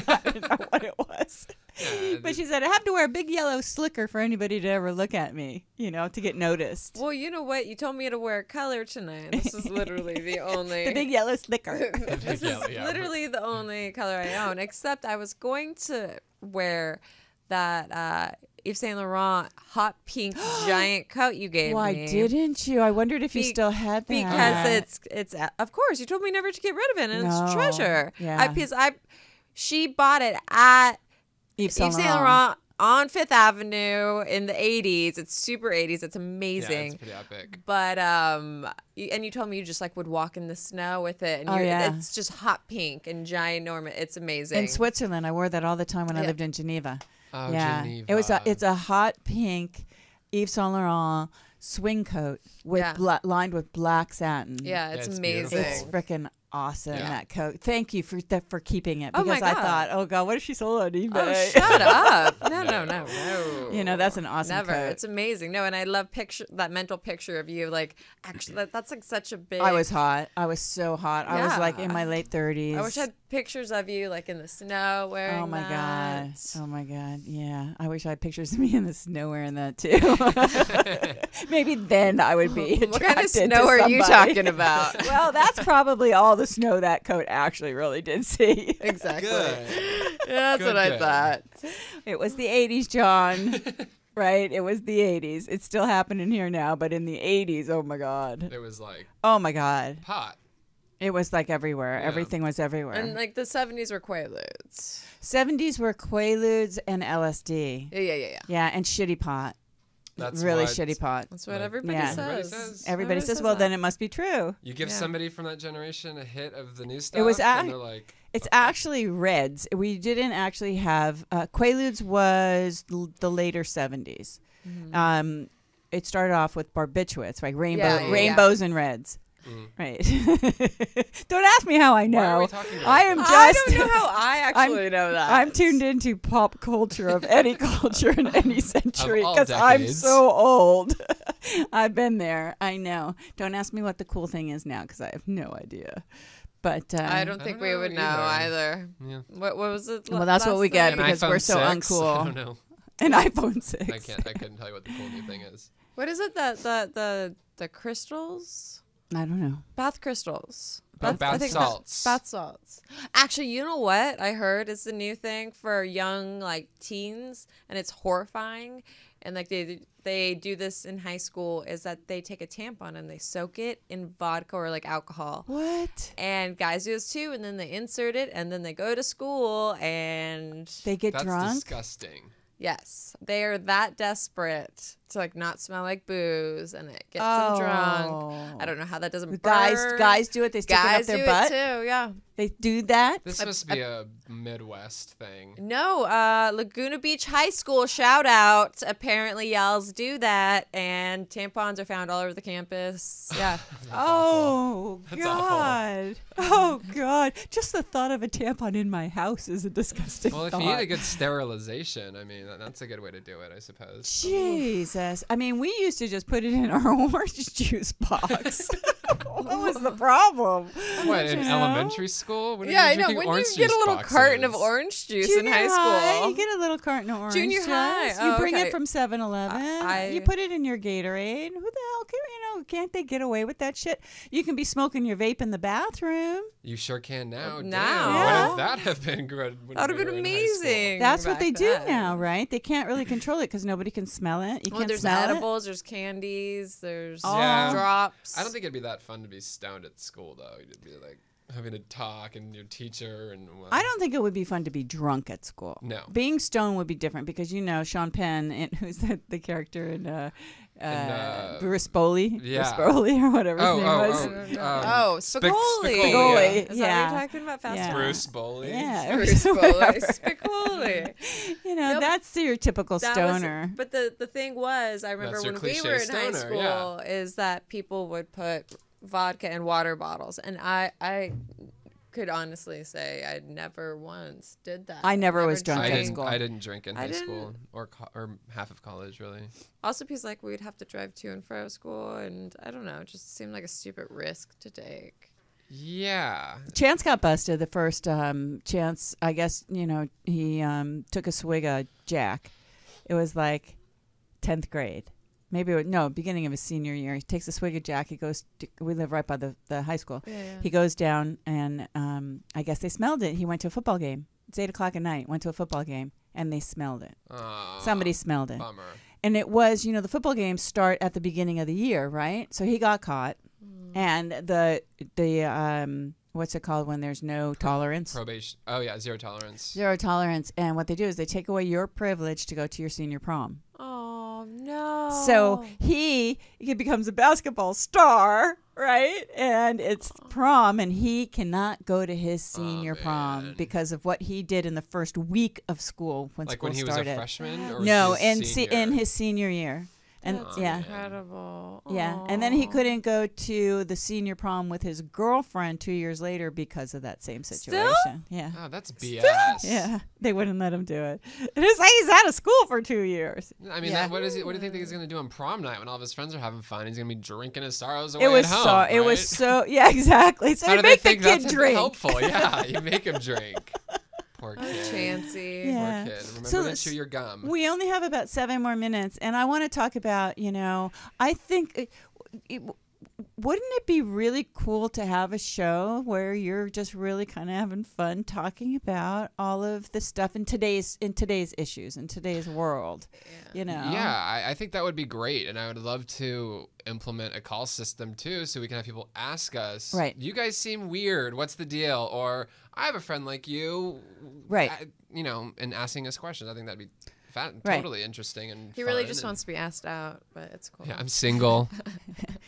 I didn't know what it was. Yeah, but she said, I have to wear a big yellow slicker for anybody to ever look at me, to get noticed. Well, you know what? You told me to wear color tonight. This is literally the only... the big yellow slicker. This is literally the only color I own, except I was going to wear that... Yves Saint Laurent hot pink giant coat you gave me. Why didn't you? I wondered if you still had that. Because it's of course you told me never to get rid of it, and it's a treasure. Yeah. She bought it at Yves Saint Laurent on Fifth Avenue in the 80s. It's super 80s. It's amazing. Yeah, it's pretty epic. But and you told me you just would walk in the snow with it, and it's just hot pink and ginormous. It's amazing. In Switzerland, I wore that all the time when I lived in Geneva. Oh, yeah. Geneva. It's a hot pink Yves Saint Laurent swing coat with lined with black satin. Yeah, it's amazing. It's freaking awesome, Yeah. that coat. Thank you for keeping it, Oh my because I God. thought, oh God, what if she sold it on eBay? Oh, shut up. No. You know, that's an awesome Never. coat. It's amazing. No, and I love that mental picture of you. Like, actually, that's like such a big. I was hot. I was so hot. I was like in Yeah. my late 30s. I wish I had pictures of you like in the snow wearing Oh my that. God. Oh my God. Yeah. I wish I had pictures of me in the snow wearing that too. Maybe then I would be What kind of attracted snow to are you somebody. talking about? Well, that's probably all the snow that coat actually really did see. Exactly. Good. Yeah, that's Good, what I good. thought. It was the 80s, John. Right? It was the 80s. It's still happening here now, but in the 80s, oh my God. It was like Oh my God. pot. It was like everywhere. Yeah. Everything was everywhere. And like the 70s were Quaaludes. 70s were Quaaludes and LSD. Yeah. Yeah, and shitty pot. That's really what- shitty pot. That's what Like, everybody Yeah. says. Everybody says. Everybody says, well, that. then it must be true. You give Yeah. somebody from that generation a hit of the new stuff, was and they're like, It's actually Reds. We didn't actually have Quaaludes was the later 70s. It started off with barbiturates, like Yeah. rainbows and reds. Right. Don't ask me how I know. Why are we talking about I am this? just. I don't know how I actually know that. I'm tuned into pop culture of any culture in any century all because I'm decades. so old. I've been there. I know. Don't ask me what the cool thing is now because I have no idea. But I don't think we would know either. Yeah. What was it? Well, that's what we get An because we're iPhone so 6? uncool. I don't know. An iPhone 6. I couldn't tell you what the cool new thing is. What is it that the crystals? I don't know. Bath crystals. Oh, bath I think salts. Bath salts. Actually, you know what I heard is the new thing for young like teens, and it's horrifying. And like they do this in high school is that they take a tampon and they soak it in vodka or like alcohol. What? And guys do this too, and then they insert it, and then they go to school and They get That's drunk? disgusting. yes, they are that desperate to like not smell like booze, and it gets them drunk. I don't know how that doesn't. burn. Guys do it. They stick Guys it up do their butt. it too. Yeah. They do that. This must be a Midwest thing. No, Laguna Beach High School shout out. Apparently, y'all's do that, and tampons are found all over the campus. Yeah. Oh That's God! Oh God! Just the thought of a tampon in my house is a disgusting Well, if thought. you need a good sterilization, I mean, that's a good way to do it, I suppose. Jesus! I mean, we used to just put it in our orange juice box. What was the problem? What, in You know? elementary school? When are Yeah, you I know. drinking When you orange get a juice little carton of boxes? orange juice Junior in high school. you get a little carton of orange Junior juice. high. You Oh, bring okay. it from 7-Eleven. I- You put it in your Gatorade. Who the hell can't they get away with that shit? You can be smoking your vape in the bathroom. You sure can now. Now. Damn, Yeah. What would that have been good? when That would we have been were in high school? amazing. That's what back they do then. now, right? They can't really control it because nobody can smell it. You Well, can't there's smell edibles, there's candies, there's Yeah. drops. I don't think it'd be that fun to be stoned at school, though. You'd be like having to talk and your teacher and. Well, I don't think it would be fun to be drunk at school. No. Being stoned would be different because, you know, Sean Penn, who's the character in Rispoli? Yeah. Rispoli or whatever his Oh, name oh, was. Oh, Spicoli. Spicoli, Is yeah. that what you're talking about? Fast Yeah. Food? Bruce Bowley. Yeah. Bruce whatever. Spicoli. You know, Nope. that's your typical That stoner. but the thing was, I remember That's your when we cliche were in high stoner, school, yeah. is that people would put vodka in water bottles, and I could honestly say I never once did that. I never was drunk I at didn't. school. I didn't drink in I high didn't- school or half of college, really. Also, because like we'd have to drive to and fro school, and I don't know, it just seemed like a stupid risk to take. Yeah. Chance got busted the first Chance, I guess, you know, he took a swig of Jack. It was like 10th grade. Maybe, beginning of his senior year. He takes a swig of Jack. He goes, we live right by the high school. Yeah. He goes down and I guess they smelled it. He went to a football game. It's 8 o'clock at night. Went to a football game and they smelled it. Somebody smelled it. Bummer. And it was, you know, the football games start at the beginning of the year, right? So he got caught. And the what's it called when there's no tolerance? Probation. Oh yeah, zero tolerance. Zero tolerance. And what they do is they take away your privilege to go to your senior prom. Oh no! So he becomes a basketball star, right? And it's prom, and he cannot go to his senior prom man. because of what he did in the first week of school when Like school when he started. was a freshman, or No, was he a in senior? in his senior year. And That's yeah. incredible. Yeah, and then he Aw. couldn't go to the senior prom with his girlfriend 2 years later because of that same situation. Still? Yeah. Oh, that's BS. Yeah, they wouldn't let him do it. And it's like he's out of school for 2 years. I mean, Yeah. what do you think he's gonna do on prom night when all of his friends are having fun? He's gonna be drinking his sorrows away It was at home. so. It was right? so. Yeah, exactly. So How you do they make the think kid that's drink. helpful? Yeah, you make him drink. Poor Oh, kid. Chansey. Yeah. Poor kid. Remember So to let's- chew your gum. We only have about 7 more minutes, and I want to talk about. I think. Wouldn't it be really cool to have a show where you're just really kind of having fun talking about all of the stuff in today's issues in today's world? Yeah, I think that would be great, and I would love to implement a call system too, so we can have people ask us, Right. You guys seem weird. What's the deal? Or I have a friend like you, Right. And asking us questions. I think that'd be Right. totally interesting and He really fun just and- wants to be asked out, but it's cool. Yeah, I'm single.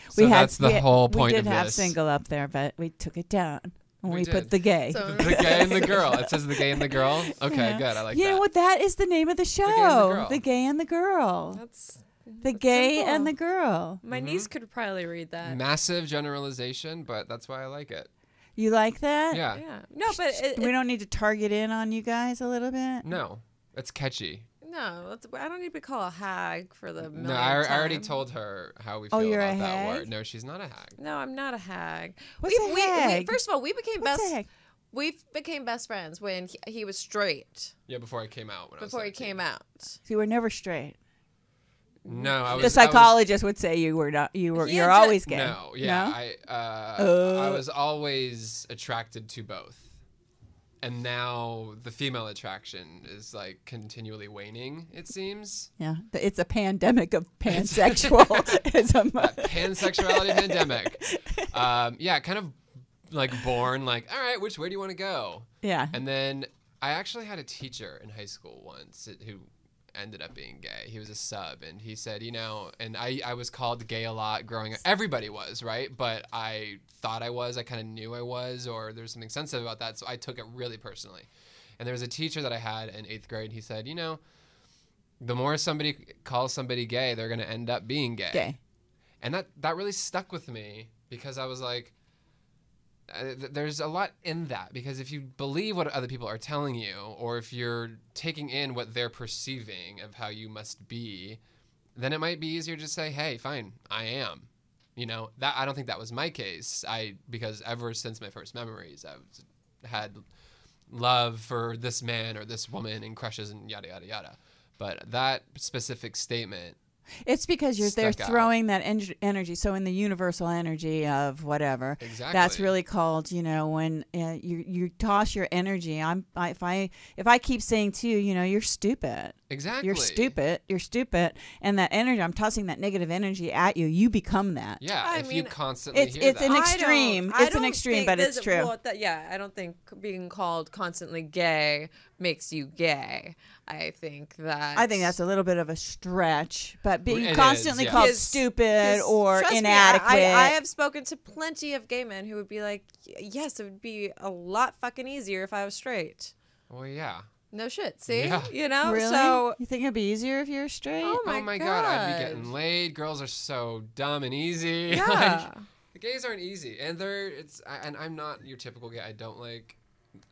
So that's the whole point We of did have this. single up there, but we took it down when We we did. put the gay. So- The gay and the girl. It says the gay and the girl. Okay, Yeah. good. I like You that. know what? That is the name of the show. Girl. The Gay and the Girl. That's The Gay simple. and the Girl. My niece could probably read that. Massive generalization, but that's why I like it. You like that? Yeah. Yeah. No, but We don't need to target in on you guys a little bit? No, it's catchy. no, I don't need to be called a hag for the No, millionth I already time. told her how we Oh, feel you're about a that hag? word. No, she's not a hag. No, I'm not a hag. What's a hag? First of all, we became What's best. a hag? We became best friends when he was straight. Yeah, before I came out. When Before I he was 17. came out. So you were never straight. No, I was. The psychologist would say you were not. He You're had always I gay. was, no, yeah, No? I was always attracted to both, and now the female attraction is like continually waning. It seems. Yeah, it's a pandemic of pansexualism. Pansexuality pandemic. Yeah, kind of like born like, all right, which way do you want to go? Yeah. And then I actually had a teacher in high school once who ended up being gay. He was a sub, and he said, and I was called gay a lot growing up. Everybody was, right? But I thought I was. I kind of knew I was, or there was something sensitive about that, so I took it really personally. And there was a teacher that I had in 8th grade. He said, the more somebody calls somebody gay, they're going to end up being gay. Gay. And that really stuck with me because I was like, there's a lot in that, because if you believe what other people are telling you, or if you're taking in what they're perceiving of how you must be, then it might be easier to say, hey, fine, I am. That I don't think that was my case. Because ever since my first memories, I've had love for this man or this woman and crushes and yada, yada, yada. But that specific statement, It's because they're Stuck out. throwing that energy. So in the universal energy of whatever, Exactly. that's really called, when you toss your energy. If I keep saying to you, you're stupid. exactly. You're stupid, and that energy, I'm tossing that negative energy at you. You become that. Yeah, I if you mean, constantly it's hear it's that. an extreme. I It's an don't extreme, think but it's this- true. well, I don't think being called constantly gay makes you gay. I think that's a little bit of a stretch, but being It is, constantly yeah. called Because- stupid because, or trust me, inadequate. I have spoken to plenty of gay men who would be like, yes, it would be a lot fucking easier if I was straight. Well, yeah. No shit. See? Yeah. Really? So, You think it'd be easier if you're straight? oh Oh my God, I'd be getting laid. Girls are so dumb and easy. Yeah. Like, the gays aren't easy, and I'm not your typical gay. I don't like.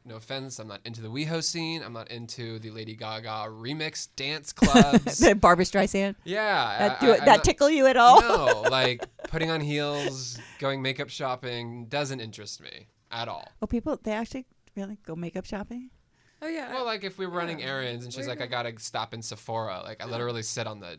No offense, I'm not into the WeHo scene. I'm not into the Lady Gaga remix dance clubs. The Barbara Streisand. Yeah, That I'm that not- tickle you at all? No, like putting on heels, going makeup shopping doesn't interest me at all. Oh, people, they actually really go makeup shopping? oh yeah. Well, like if we were running errands and she's We're like, I gotta stop in Sephora. Like I literally sit on the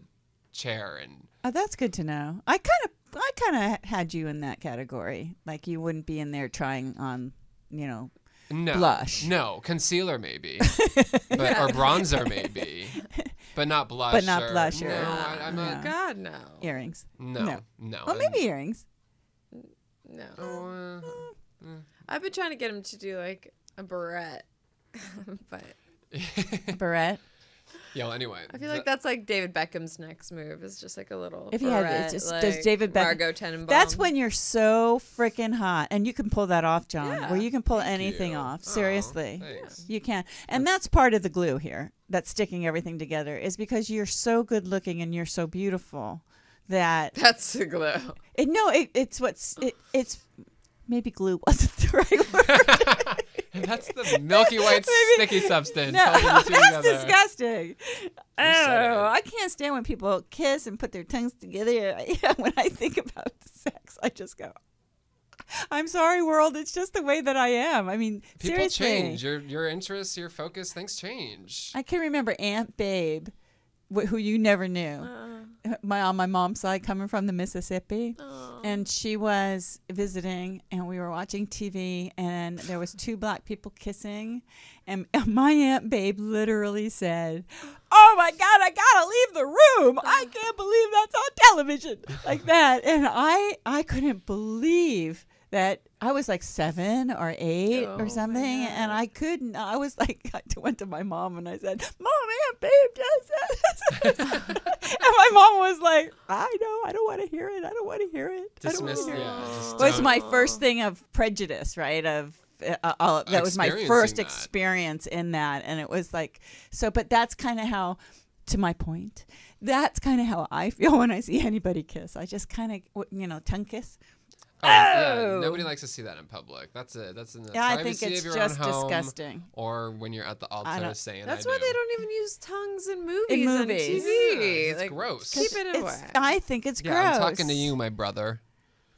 chair and. Oh, that's good to know. I kind of had you in that category. Like you wouldn't be in there trying on, No. Blush. No, concealer maybe, or bronzer maybe, but not blush. But not or- blush or- No, I'm no. not. God, no. earrings. No. Well, maybe earrings. No. Oh, I've been trying to get him to do like a barrette. But A barrette. yeah. Well, anyway. I feel like that's like David Beckham's next move. Is just like a little. If you had barrette, it's just, like does David Beckham? Margot Tenenbaum. That's when you're so freaking hot, and you can pull that off, John. Yeah. Where you can pull Thank anything you. off. Oh, Seriously, thanks. you can, and that's part of the glue here. That's sticking everything together is because you're so good looking and you're so beautiful. that That's the glue. It's maybe glue wasn't the right word. And that's the milky white sticky substance. No, holding the two that's together. disgusting. said Oh, it. I can't stand when people kiss and put their tongues together. Yeah, when I think about sex, I just go, I'm sorry, world. It's just the way that I am. I mean, People seriously. change. Your interests, your focus, things change. I can remember Aunt Babe, who you never knew. On my mom's side, coming from the Mississippi. And she was visiting, and we were watching TV, and there was two black people kissing. And my Aunt Babe literally said, "Oh, my God, I got to leave the room. I can't believe that's on television." Like that. And I couldn't believe that. I was like 7 or 8 or something, and I couldn't. I was like, I went to my mom and I said, "Mom, Aunt Babe just said this." And my mom was like, "I know, I don't want to hear it. I don't want to hear it." Dismissed. It was my first thing of prejudice, right? That was my first experience in that, and it was like so. But that's kind of how, to my point, that's kind of how I feel when I see anybody kiss. I just kind of, tongue kiss. Oh, yeah. Nobody likes to see that in public. That's in the I privacy think it's of your just own home, disgusting. or when you're at the altar saying, That's I why do. they don't even use tongues in movies. In And movies. TV. It's gross. Keep it away. I think it's Yeah, gross. I'm talking to you, my brother.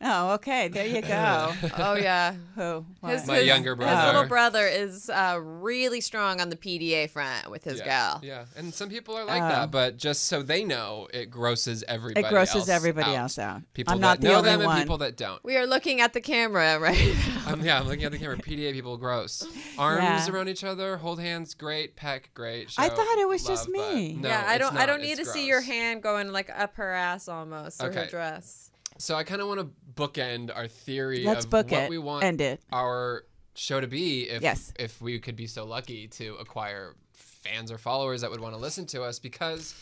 Oh, okay. There you go. Oh yeah. Who? What? My younger brother. His little brother is really strong on the PDA front with his gal. Yeah, and some people are like that, but just so they know, it grosses everybody. It grosses else everybody out. else out. People I'm that not the know only them one. and people that don't. We are looking at the camera right now. I'm looking at the camera. PDA people, gross. Arms Yeah. around each other, hold hands, great. Peck, great. I show thought it was just love, me. but No, yeah, I it's don't. not. I don't need It's to see your gross. hand going like up her ass almost or her Okay. dress. So I kind of want to bookend our theory Let's of book what it. we want End it. our show to be Yes. if we could be so lucky to acquire fans or followers that would want to listen to us, because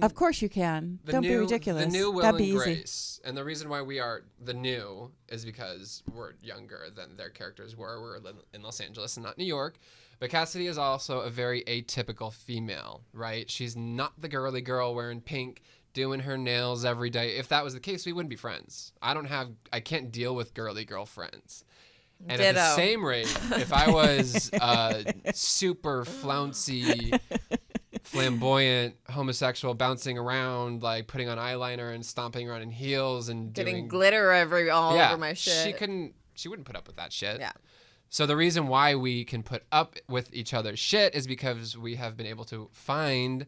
Of course you can. Don't be ridiculous. The new Will That'd and be easy. Grace. And the reason why we are the new is because we're younger than their characters were. We're in Los Angeles and not New York. But Cassidy is also a very atypical female, right? She's not the girly girl wearing pink, doing her nails every day. If that was the case, we wouldn't be friends. I can't deal with girly girlfriends. And at the Ditto. same rate, if I was super flouncy, flamboyant, homosexual, bouncing around, like putting on eyeliner and stomping around in heels and Getting doing glitter all over my shit. She wouldn't put up with that shit. Yeah. So the reason why we can put up with each other's shit is because we have been able to find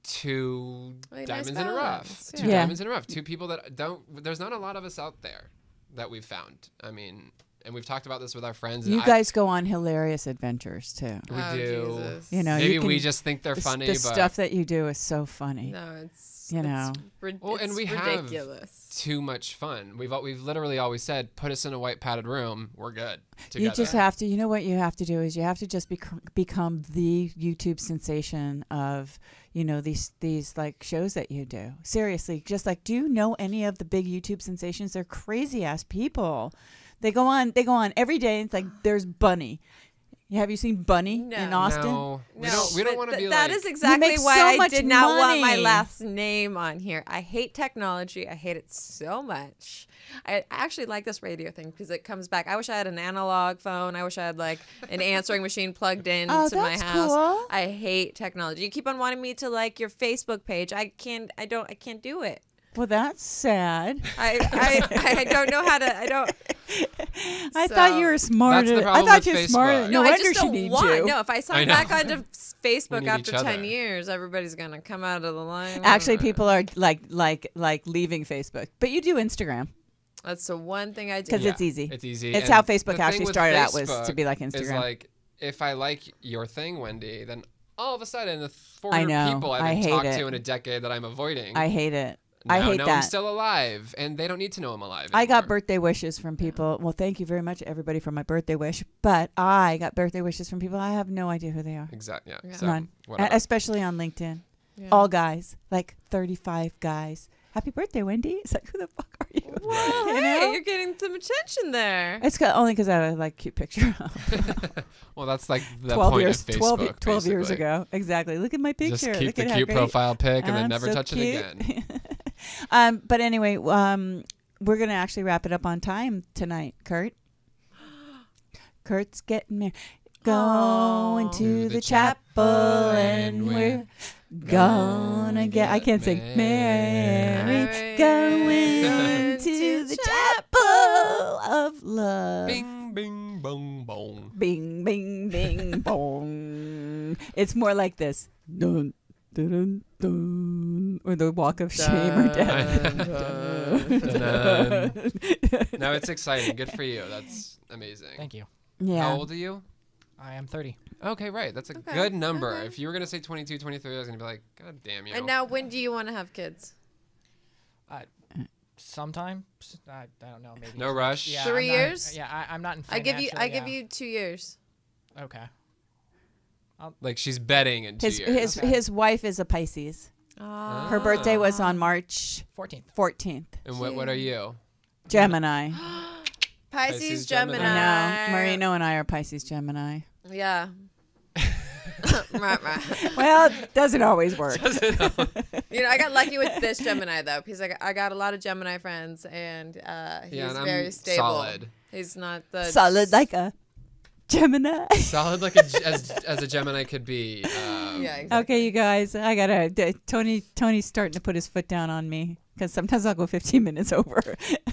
two Nice diamonds in a rough. balance, Two yeah. diamonds in a rough. Two people that there's not a lot of us out there that we've found. I mean, and we've talked about this with our friends. You guys go on hilarious adventures too. We Oh, do. Jesus. You know, Maybe you we can- just think they're funny, the but stuff that you do is so funny. No, it's You know. Well, and it's we have ridiculous. too much fun. We've literally always said, put us in a white padded room, we're good. You just together. have to. You know what you have to do is you have to just become the YouTube sensation of these like shows that you do. Seriously, just like, do you know any of the big YouTube sensations? They're crazy ass people. They go on every day. And it's like there's Bunny. Have you seen Bunny in Austin? No, we don't but want to be that like. is exactly make why so I much did not want my money. last name on here. I hate technology. I hate it so much. I actually like this radio thing because it comes back. I wish I had an analog phone. I wish I had like an answering machine plugged in Oh, to my that's house. cool. I hate technology. You keep on wanting me to like your Facebook page. I can't do it. Well, that's sad. I don't know how to. I don't. I thought you were smart. That's the I problem thought with you're Facebook. smart. No I wonder just she don't needs want. you. No, if I I sign know. back onto We Facebook need after each 10 other. years, everybody's gonna come out of the line. Actually, people are like leaving Facebook, but you do Instagram That's the one thing I do. because it's easy. It's easy. It's And how the Facebook thing actually with started out was to Facebook be like Is Instagram. like, if I like your thing, Wendy, then all of a sudden the I 400 know. people I I haven't hate talked it. to in a decade that I'm avoiding. I hate it. now I hate know that. I'm still alive, and they don't need to know I'm alive I got anymore. birthday wishes from people. Well, thank you very much, everybody, for my birthday wish. But I got birthday wishes from people I have no idea who they are. Exactly. Yeah. Yeah. So, None. whatever. Especially on LinkedIn. Yeah. All guys, like 35 guys. Happy birthday, Wendy. It's like, who the fuck are you? Well, You hey, know? you're getting some attention there. It's only because I have a like cute picture. Well, that's like the 12 point years, of Facebook. 12 years basically. ago. Exactly. Look at my picture. Just keep Look the at how cute great. profile pic and then I'm never so touch cute. it again. But anyway, we're going to actually wrap it up on time tonight, Kurt. Kurt's getting married. Going to the chapel and we're gonna get, I can't sing, married. Going to the chapel of love. Bing, bing, bong, bong. Bing, bing, bing, bong. It's more like this. Dun, dun, dun, dun, or the walk of shame or death. No, it's exciting. Good for you. That's amazing. Thank you. Yeah. How old are you? I am 30. Okay, right. That's a good number. If you were going to say 22, 23, I was going to be like, God damn you. And now, when do you want to have kids? Sometime. I don't know. Maybe. No rush. Yeah, 3 years? I'm not in I financial. give you 2 years. Okay. Like she's betting in 2 years. His wife is a Pisces. Her birthday was on March 14th. And what are you? Gemini. Pisces, Gemini. I know. Marino and I are Pisces, Gemini. Yeah. Well, it doesn't always work. You know, I got lucky with this Gemini though, because I got a lot of Gemini friends, and he's very stable. Solid. He's not the solid like a Gemini. Solid like as a Gemini could be. Yeah. Exactly. Okay, you guys, I gotta. Tony's starting to put his foot down on me. Because sometimes I'll go 15 minutes over.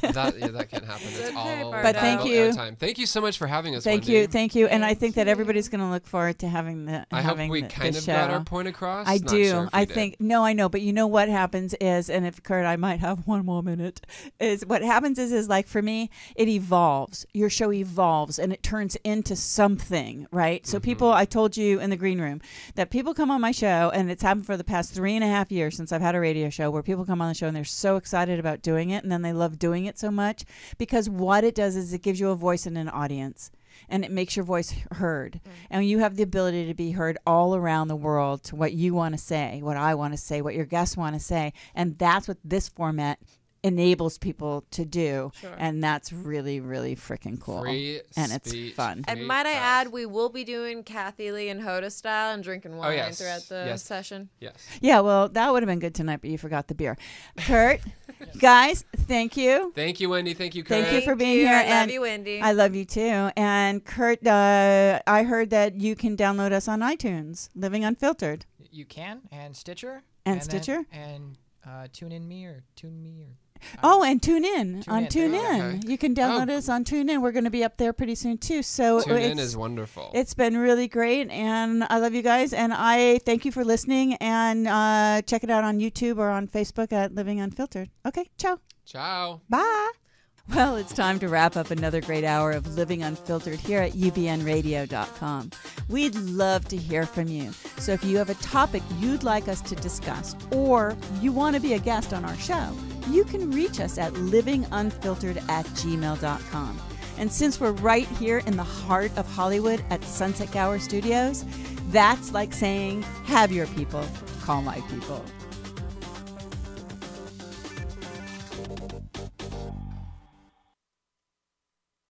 that can't happen. It's all but thank you. Time. Thank you so much for having us. Thank Wendi. you. And I think that everybody's going to look forward to having the. I hope we kind of got our point across. I Not do. sure I think no, I know. But you know what happens is, and if Kurt, I might have one more minute. Is what happens is like for me, it evolves. Your show evolves, and it turns into something, right? So people, I told you in the green room that people come on my show, and it's happened for the past 3.5 years since I've had a radio show where people come on the show and they're so excited about doing it, and then they love doing it so much because what it does is it gives you a voice and an audience, and it makes your voice heard, and you have the ability to be heard all around the world to what you want to say, what I want to say, what your guests want to say, and that's what this format enables people to do. Sure. And that's really, really freaking cool. Free and it's speech, fun. And might I add, we will be doing Kathy Lee and Hoda style and drinking wine throughout the session. Yes. Yeah, well, that would have been good tonight, but you forgot the beer. Kurt, guys, thank you. Thank you, Wendi. Thank you, Kurt. Thank you for being here. I and love you, Wendi. I love you too. And Kurt, I heard that you can download us on iTunes, Living Unfiltered. You can, and Stitcher. And Stitcher. And Tune Me. And Tune In on TuneIn. Okay. You can download us on TuneIn. We're going to be up there pretty soon too. So TuneIn is wonderful. It's been really great, and I love you guys. And I thank you for listening. And check it out on YouTube or on Facebook at Living Unfiltered. Okay, ciao. Ciao. Bye. Well, it's time to wrap up another great hour of Living Unfiltered here at ubnradio.com. We'd love to hear from you. So if you have a topic you'd like us to discuss, or you want to be a guest on our show, you can reach us at livingunfiltered@gmail.com. And since we're right here in the heart of Hollywood at Sunset Gower Studios, that's like saying, have your people call my people.